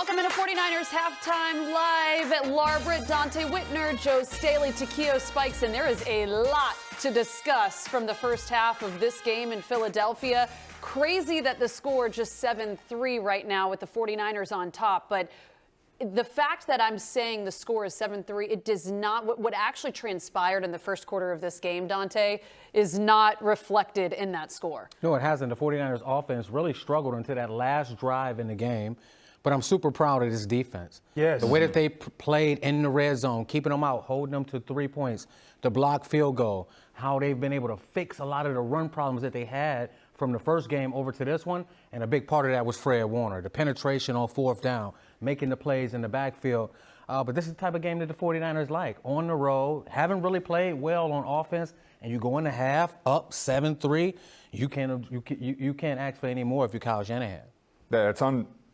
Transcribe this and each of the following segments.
Welcome into 49ers Halftime Live at Laure, Britt, Donte, Whitner, Staley, Takeo Spikes, and there is a lot to discuss from the first half of this game in Philadelphia. Crazy that the score just 7-3 right now with the 49ers on top, but the fact that I'm saying the score is 7-3, it does not, what actually transpired in the first quarter of this game, Donte, is not reflected in that score. No, it hasn't. The 49ers offense really struggled until that last drive in the game. But I'm super proud of this defense. Yes. The way that they played in the red zone, keeping them out, holding them to 3 points, the block field goal, how they've been able to fix a lot of the run problems that they had from the first game over to this one. And a big part of that was Fred Warner, the penetration on fourth down, making the plays in the backfield. But this is the type of game that the 49ers like. On the road, haven't really played well on offense, and you go in the half up 7-3, you can't ask for any more if you're Kyle Shanahan. Yeah, it's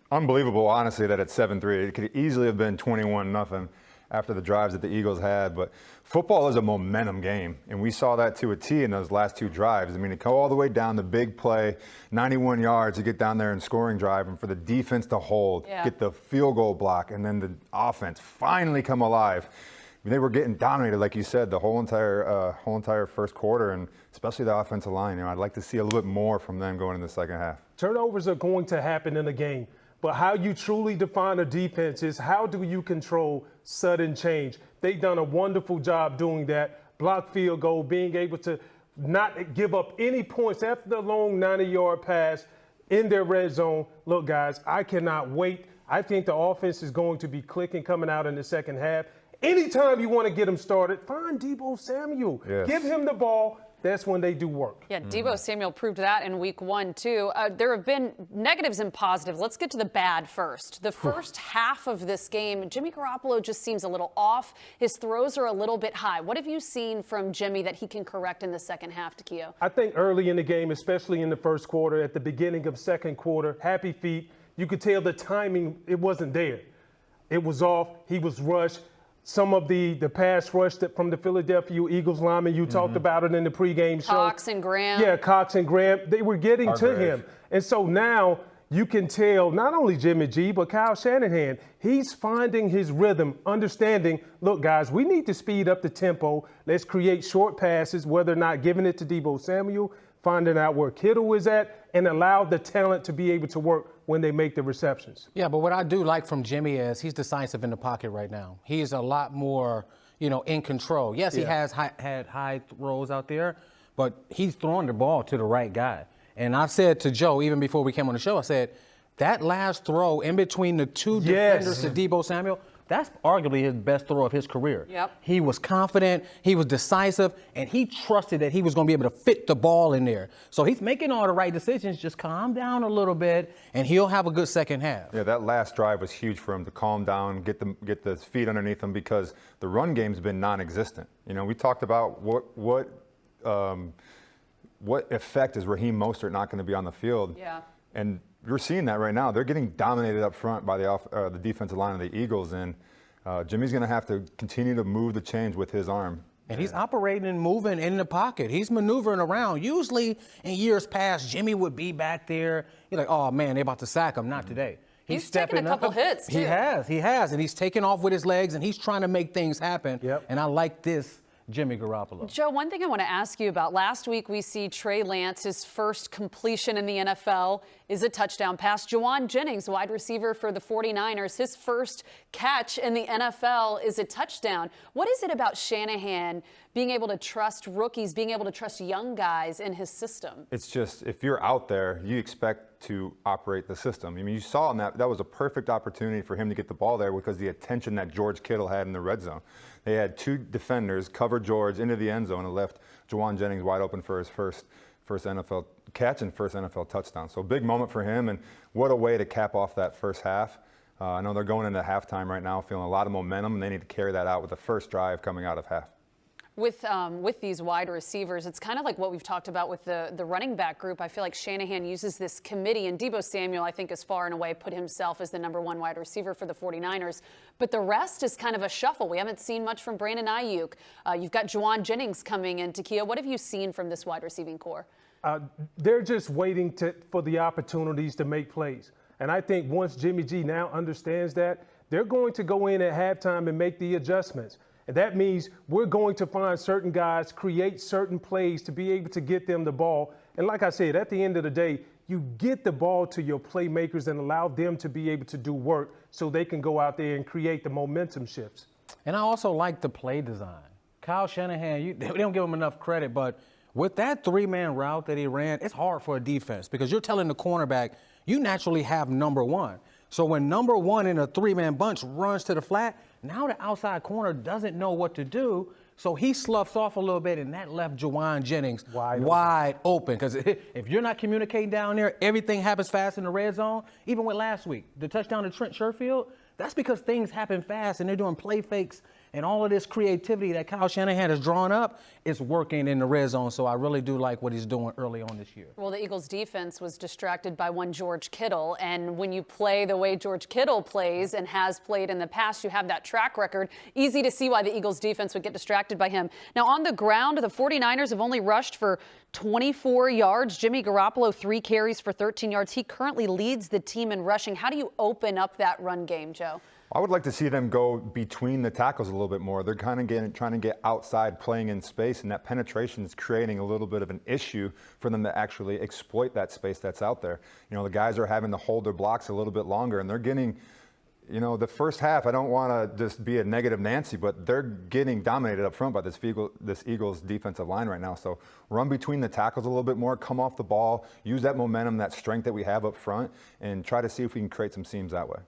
unbelievable, honestly, that it's 7-3. It could easily have been 21-0 after the drives that the Eagles had. But football is a momentum game, and we saw that to a T in those last two drives. I mean, to go all the way down the big play, 91 yards to get down there and scoring drive, and for the defense to hold, get the field goal block, and then the offense finally come alive. I mean, they were getting dominated, like you said, the whole entire first quarter, and especially the offensive line. You know, I'd like to see a little bit more from them going in the second half. Turnovers are going to happen in a game. But how you truly define a defense is how do you control sudden change. They've done a wonderful job doing that. Block field goal, being able to not give up any points after the long 90-yard pass in their red zone. Look, guys, I cannot wait. I think the offense is going to be clicking coming out in the second half. Anytime you want to get them started, find Deebo Samuel. Yes. Give him the ball. That's when they do work. Yeah, Deebo Samuel proved that in week 1, too. There have been negatives and positives. Let's get to the bad first. The first half of this game, Jimmy Garoppolo just seems a little off. His throws are a little bit high. What have you seen from Jimmy that he can correct in the second half, Takeo? I think early in the game, especially in the first quarter, at the beginning of second quarter, happy feet, you could tell the timing, it wasn't there. It was off. He was rushed. Some of the pass rush from the Philadelphia Eagles linemen, you talked about it in the pregame show. Cox and Graham. Yeah, Cox and Graham, they were getting to him. And so now you can tell not only Jimmy G, but Kyle Shanahan, he's finding his rhythm, understanding, look, guys, we need to speed up the tempo. Let's create short passes, whether or not giving it to Deebo Samuel, finding out where Kittle is at, and allow the talent to be able to work when they make the receptions. Yeah, but what I do like from Jimmy is he's decisive in the pocket right now. He's a lot more, in control. Yes, he has had high throws out there, but he's throwing the ball to the right guy. And I said to Joe, even before we came on the show, I said, that last throw in between the two defenders to Deebo Samuel, that's arguably his best throw of his career. Yep. He was confident, he was decisive, and he trusted that he was going to be able to fit the ball in there. So he's making all the right decisions. Just calm down a little bit, and he'll have a good second half. Yeah, that last drive was huge for him to calm down, get the feet underneath him, because the run game's been non-existent. We talked about what effect is Raheem Mostert not going to be on the field. Yeah. And you're seeing that right now. They're getting dominated up front by the defensive line of the Eagles, and Jimmy's going to have to continue to move the chains with his arm. And he's operating and moving in the pocket. He's maneuvering around. Usually in years past, Jimmy would be back there. You're like, oh, man, they're about to sack him. Not today. He's taking a couple hits, too. He has. And he's taking off with his legs, and he's trying to make things happen. Yep. And I like this Jimmy Garoppolo. Joe, one thing I want to ask you about. Last week, we see Trey Lance, his first completion in the NFL is a touchdown pass. Juwan Jennings, wide receiver for the 49ers, his first catch in the NFL is a touchdown. What is it about Shanahan being able to trust rookies, being able to trust young guys in his system? It's just, if you're out there, you expect to operate the system. I mean, you saw in that was a perfect opportunity for him to get the ball there because the attention that George Kittle had in the red zone. They had two defenders cover George into the end zone and left Juwan Jennings wide open for his first NFL catch and first NFL touchdown. So big moment for him, and what a way to cap off that first half. I know they're going into halftime right now feeling a lot of momentum, and they need to carry that out with the first drive coming out of half. With these wide receivers, it's kind of like what we've talked about with the running back group. I feel like Shanahan uses this committee, and Deebo Samuel, I think, is far and away put himself as the #1 wide receiver for the 49ers. But the rest is kind of a shuffle. We haven't seen much from Brandon Ayuk. You've got Juwan Jennings coming in. Takeo, what have you seen from this wide receiving core? They're just waiting for the opportunities to make plays. And I think once Jimmy G now understands that, they're going to go in at halftime and make the adjustments. And that means we're going to find certain guys, create certain plays to be able to get them the ball. And like I said, at the end of the day, you get the ball to your playmakers and allow them to be able to do work so they can go out there and create the momentum shifts. And I also like the play design. Kyle Shanahan, they don't give him enough credit, but with that three-man route that he ran, it's hard for a defense because you're telling the cornerback, you naturally have number one. So when number one in a three-man bunch runs to the flat, now the outside corner doesn't know what to do, so he sloughs off a little bit, and that left Juwan Jennings wide open. Because if you're not communicating down there, everything happens fast in the red zone. Even with last week, the touchdown to Trent Sherfield, that's because things happen fast, and they're doing play fakes, and all of this creativity that Kyle Shanahan has drawn up is working in the red zone. So I really do like what he's doing early on this year. Well, the Eagles' defense was distracted by one George Kittle, and when you play the way George Kittle plays and has played in the past, you have that track record. Easy to see why the Eagles' defense would get distracted by him. Now, on the ground, the 49ers have only rushed for 24 yards. Jimmy Garoppolo, 3 carries for 13 yards. He currently leads the team in rushing. How do you open up that run game, Joe? I would like to see them go between the tackles a little bit more. They're kind of trying to get outside, playing in space, and that penetration is creating a little bit of an issue for them to actually exploit that space that's out there. You know, the guys are having to hold their blocks a little bit longer, and they're getting, you know, the first half, I don't want to just be a negative Nancy, but they're getting dominated up front by this Eagles defensive line right now. So run between the tackles a little bit more, come off the ball, use that momentum, that strength that we have up front, and try to see if we can create some seams that way.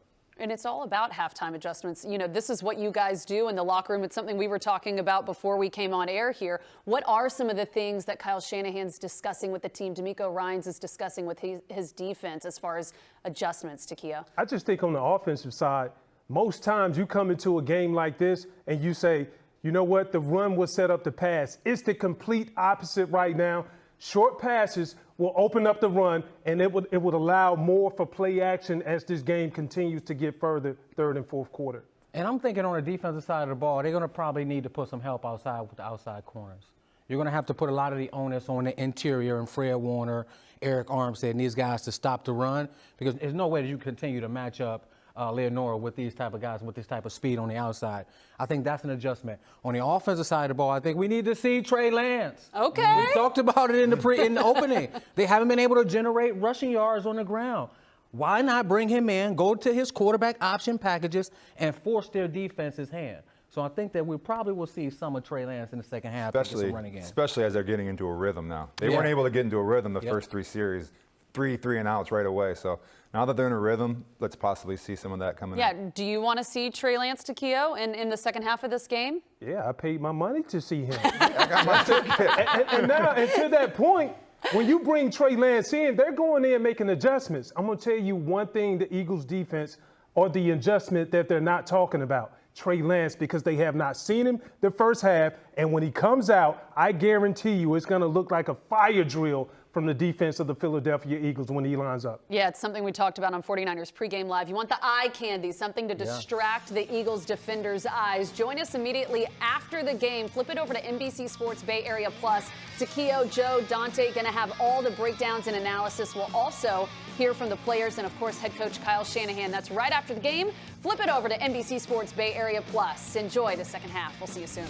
And it's all about halftime adjustments. You know, this is what you guys do in the locker room. It's something we were talking about before we came on air here. What are some of the things that Kyle Shanahan's discussing with the team, DeMeco Ryans is discussing with his defense as far as adjustments, Takeo? I just think on the offensive side, most times you come into a game like this and you say, you know what, the run was set up to pass. It's the complete opposite right now. Short passes will open up the run, and it would allow more for play action as this game continues to get further, third and fourth quarter. And I'm thinking on the defensive side of the ball, they're going to probably need to put some help outside with the outside corners. You're going to have to put a lot of the onus on the interior and Fred Warner, Eric Armstead, and these guys to stop the run, because there's no way that you continue to match up Laure with these type of guys with this type of speed on the outside. I think that's an adjustment. On the offensive side of the ball, I think we need to see Trey Lance. Okay. We talked about it in the opening. They haven't been able to generate rushing yards on the ground. Why not bring him in, go to his quarterback option packages, and force their defense's hand? So I think that we probably will see some of Trey Lance in the second half. Especially as they're getting into a rhythm now. They weren't able to get into a rhythm the first 3 series. Three and outs right away. So now that they're in a rhythm, let's possibly see some of that coming in. Do you want to see Trey Lance, Takeo, in the second half of this game? Yeah, I paid my money to see him. I got my ticket. and to that point, when you bring Trey Lance in, they're going in making adjustments. I'm going to tell you one thing, the Eagles defense, or the adjustment that they're not talking about. Trey Lance, because they have not seen him the first half, and when he comes out, I guarantee you it's going to look like a fire drill from the defense of the Philadelphia Eagles when he lines up. Yeah, it's something we talked about on 49ers Pregame Live. You want the eye candy, something to distract the Eagles defenders' eyes. Join us immediately after the game. Flip it over to NBC Sports Bay Area Plus. Takeo, Joe, Donte going to have all the breakdowns and analysis. We'll also hear from the players and, of course, head coach Kyle Shanahan. That's right after the game. Flip it over to NBC Sports Bay Area Plus. Enjoy the second half. We'll see you soon.